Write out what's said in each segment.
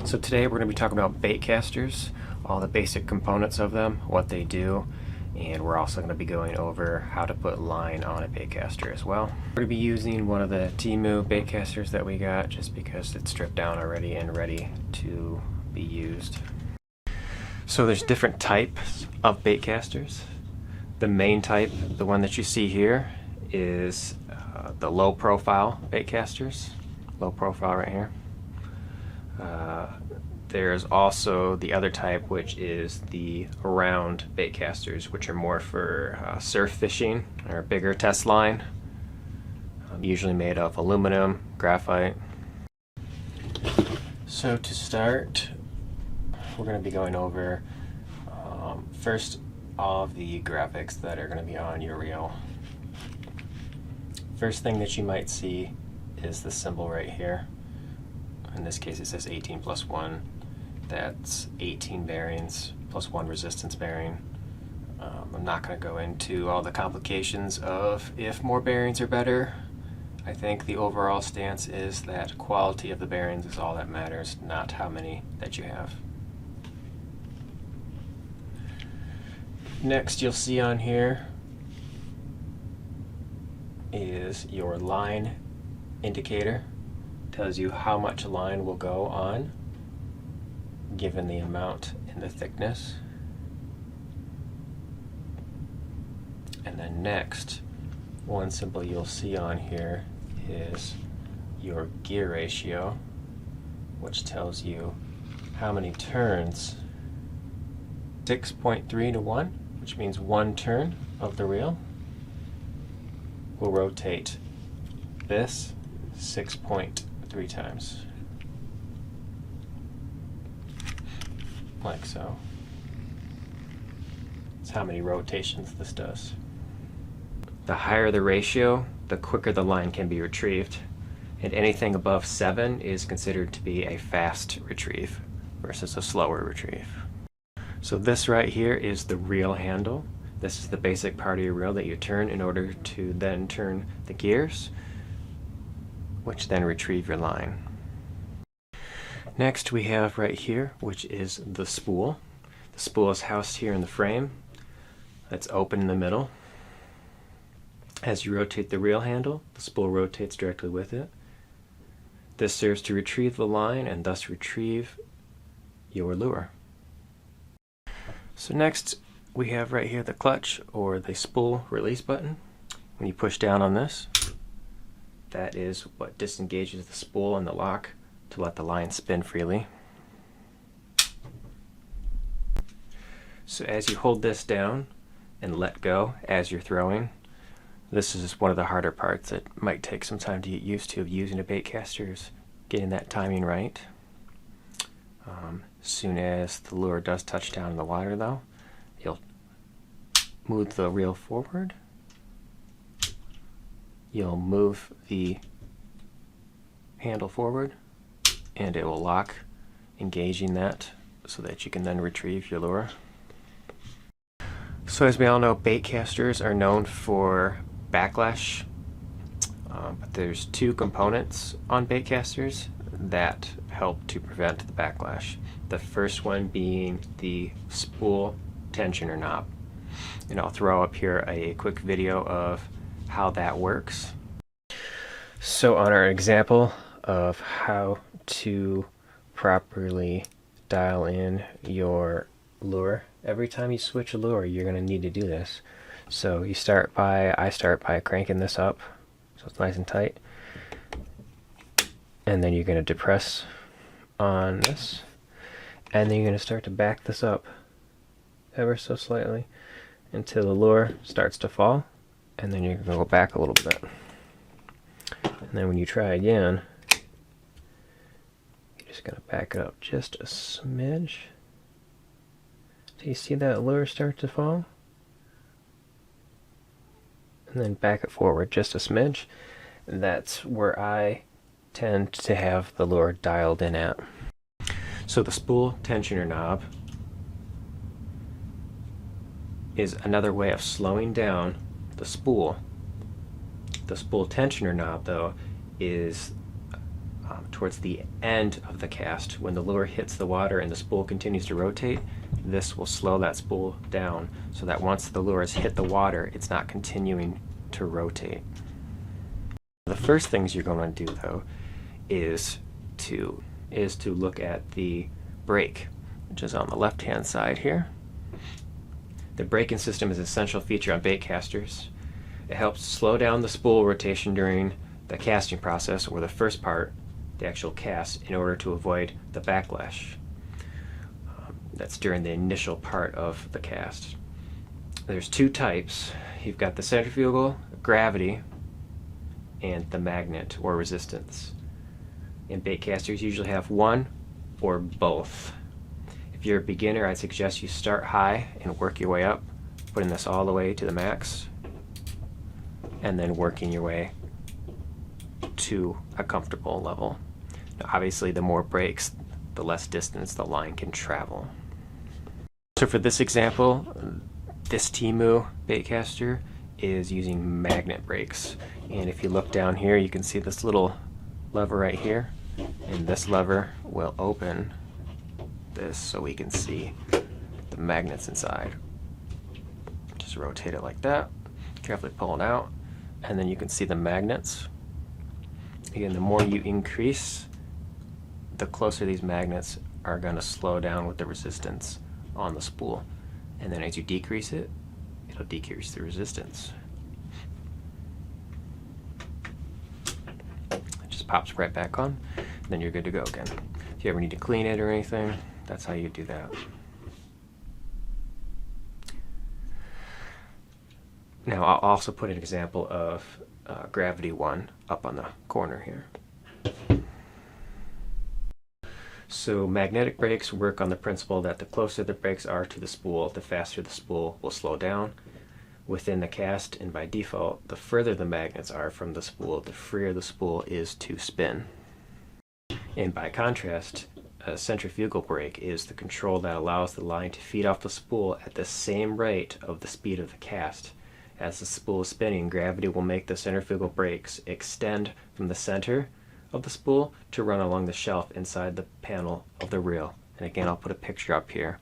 So today we're going to be talking about bait casters, all the basic components of them, what they do, and we're also going to be going over how to put line on a bait caster as well. We're going to be using one of the Temu bait casters that we got just because it's stripped down already and ready to be used. So there's different types of bait casters. The main type, the one that you see here, is the low profile bait casters. Low profile right here. There's also the other type, which is the round bait casters, which are more for surf fishing or bigger test line, usually made of aluminum, graphite. So to start, we're going to be going over first all of the graphics that are going to be on your reel. First thing that you might see is the symbol right here. In this case it says 18 plus 1. That's 18 bearings plus 1 resistance bearing. I'm not going to go into all the complications of if more bearings are better. I think the overall stance is that quality of the bearings is all that matters, not how many that you have. Next you'll see on here is your line indicator. Tells you how much line will go on given the amount and the thickness. And then next, one symbol you'll see on here is your gear ratio, which tells you how many turns. 6.3 to 1, which means 1 turn of the reel will rotate this 6.3 times, like so. That's how many rotations this does. The higher the ratio, the quicker the line can be retrieved, and anything above 7 is considered to be a fast retrieve versus a slower retrieve. So this right here is the reel handle. This is the basic part of your reel that you turn in order to then turn the gears, which then retrieve your line. Next we have right here, which is the spool. The spool is housed here in the frame. It's open in the middle. As you rotate the reel handle, the spool rotates directly with it. This serves to retrieve the line and thus retrieve your lure. So next we have right here the clutch, or the spool release button. When you push down on this, that is what disengages the spool and the lock to let the line spin freely. So as you hold this down and let go as you're throwing, this is one of the harder parts that might take some time to get used to of using a bait caster, is getting that timing right. As soon as the lure does touch down in the water though, you'll move the reel forward. You'll move the handle forward and it will lock, engaging that so that you can then retrieve your lure. So as we all know, bait casters are known for backlash, but there's 2 components on bait casters that help to prevent the backlash. The first one being the spool tensioner knob, and I'll throw up here a quick video of how that works. So on our example of how to properly dial in your lure, every time you switch a lure you're going to need to do this. So I start by cranking this up so it's nice and tight, and then you're going to depress on this, and then you're going to start to back this up ever so slightly until the lure starts to fall, and then you're going to go back a little bit. And then when you try again, you're just going to back it up just a smidge. Do you see that lure start to fall? And then back it forward just a smidge. That's where I tend to have the lure dialed in at. So the spool tensioner knob is another way of slowing down the spool. The spool tensioner knob though is towards the end of the cast. When the lure hits the water and the spool continues to rotate, this will slow that spool down so that once the lure has hit the water, it's not continuing to rotate. The first things you're going to do, though, is to look at the brake, which is on the left-hand side here. The braking system is an essential feature on baitcasters. It helps slow down the spool rotation during the casting process, or the first part, the actual cast, in order to avoid the backlash. That's during the initial part of the cast. There's two types. You've got the centrifugal, gravity, and the magnet or resistance. And baitcasters usually have one or both. If you're a beginner, I'd suggest you start high and work your way up, putting this all the way to the max, and then working your way to a comfortable level. Now, obviously, the more breaks, the less distance the line can travel. So for this example, this Temu baitcaster is using magnet brakes. And if you look down here, you can see this little lever right here. And this lever will open this so we can see the magnets inside. Just rotate it like that. Carefully pull it out. And then you can see the magnets. Again, the more you increase, the closer these magnets are going to slow down with the resistance on the spool. And then as you decrease it, it'll decrease the resistance. It just pops right back on, and then you're good to go again. If you ever need to clean it or anything, that's how you do that. Now I'll also put an example of Gravity 1 up on the corner here. So magnetic brakes work on the principle that the closer the brakes are to the spool, the faster the spool will slow down within the cast, and by default, the further the magnets are from the spool, the freer the spool is to spin. And by contrast, a centrifugal brake is the control that allows the line to feed off the spool at the same rate of the speed of the cast. As the spool is spinning, gravity will make the centrifugal brakes extend from the center of the spool to run along the shelf inside the panel of the reel. And again, I'll put a picture up here.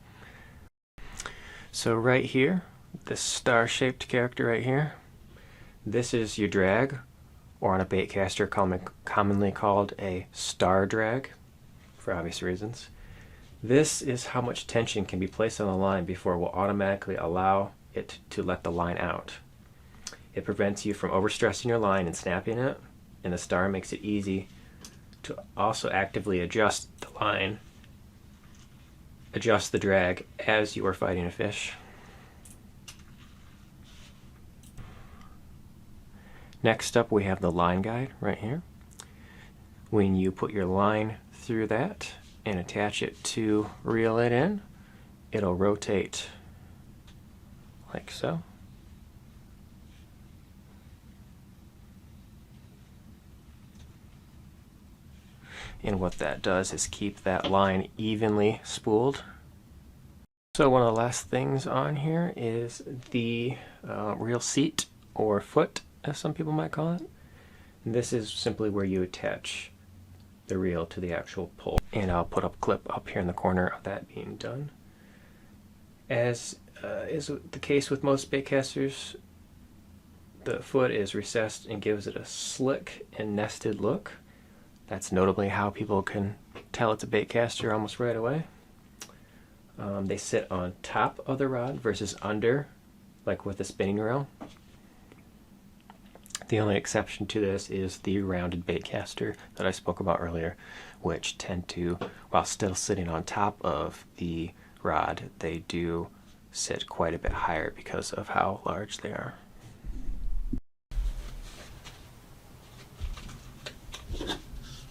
So right here, this star-shaped character right here, this is your drag, or on a baitcaster commonly called a star drag, for obvious reasons. This is how much tension can be placed on the line before it will automatically allow it to let the line out. It prevents you from overstressing your line and snapping it, and the star makes it easy to also actively adjust the line, adjust the drag as you are fighting a fish. Next up, we have the line guide right here. When you put your line through that and attach it to reel it in, it'll rotate like so. And what that does is keep that line evenly spooled. So one of the last things on here is the reel seat, or foot as some people might call it. And this is simply where you attach the reel to the actual pole. And I'll put a clip up here in the corner of that being done. As is the case with most baitcasters, the foot is recessed and gives it a slick and nested look. That's notably how people can tell it's a baitcaster almost right away. They sit on top of the rod versus under, like with the spinning reel. The only exception to this is the rounded baitcaster that I spoke about earlier, which tend to, while still sitting on top of the rod, they do sit quite a bit higher because of how large they are.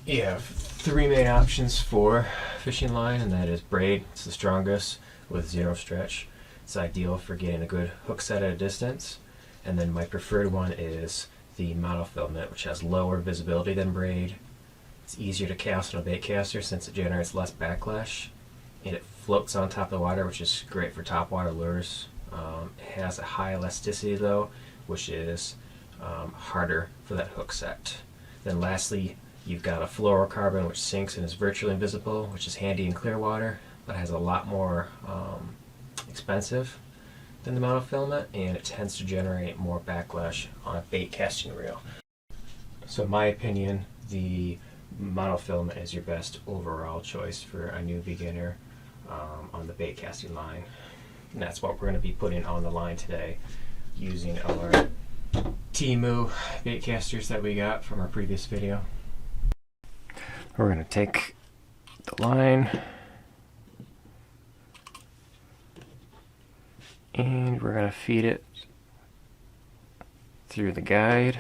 You have three main options for fishing line, and that is braid. It's the strongest with zero stretch. It's ideal for getting a good hook set at a distance. And then my preferred one is the monofilament, which has lower visibility than braid. It's easier to cast on a baitcaster since it generates less backlash, and it floats on top of the water, which is great for topwater lures. It has a high elasticity though, which is harder for that hook set. Then lastly, You've got a fluorocarbon which sinks and is virtually invisible, which is handy in clear water, but has a lot more expensive than the monofilament, and it tends to generate more backlash on a bait casting reel. So in my opinion, the monofilament is your best overall choice for a new beginner on the bait casting line. And that's what we're going to be putting on the line today using our Temu bait casters that we got from our previous video. We're going to take the line and we're going to feed it through the guide.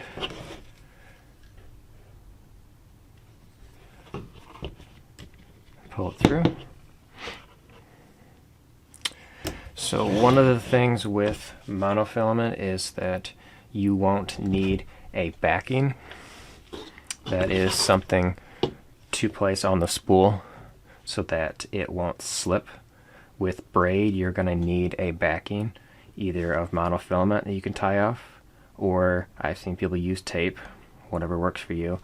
Pull it through. So one of the things with monofilament is that you won't need a backing. That is something to place on the spool so that it won't slip. With braid, you're going to need a backing, either of monofilament that you can tie off, or I've seen people use tape, whatever works for you.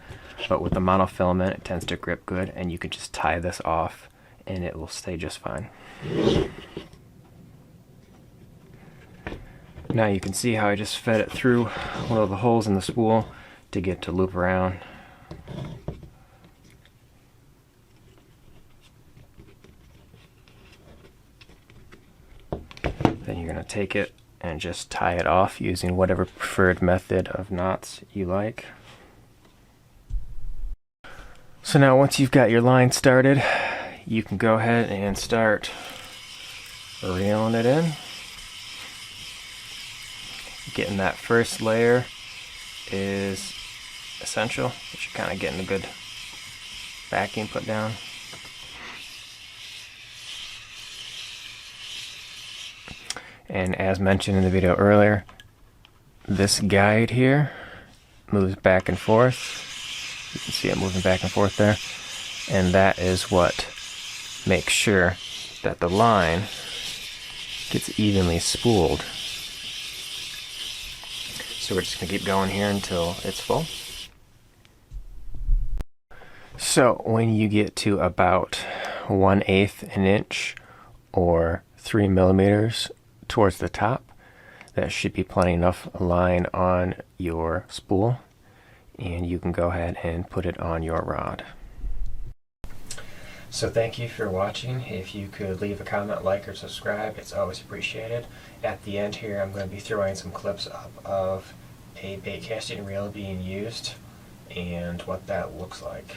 But with the monofilament, it tends to grip good, and you can just tie this off and it will stay just fine. Now you can see how I just fed it through one of the holes in the spool to get to loop around. Then you're going to take it and just tie it off using whatever preferred method of knots you like. So now once you've got your line started, you can go ahead and start reeling it in. Getting that first layer is essential. You should kind of getting a good backing put down. And as mentioned in the video earlier, this guide here moves back and forth. You can see it moving back and forth there. And that is what makes sure that the line gets evenly spooled. So we're just going to keep going here until it's full. So when you get to about 1/8 an inch or 3 millimeters towards the top, that should be plenty enough line on your spool, and you can go ahead and put it on your rod. So thank you for watching. If you could leave a comment, like, or subscribe, it's always appreciated. At the end here, I'm going to be throwing some clips up of a bait casting reel being used and what that looks like.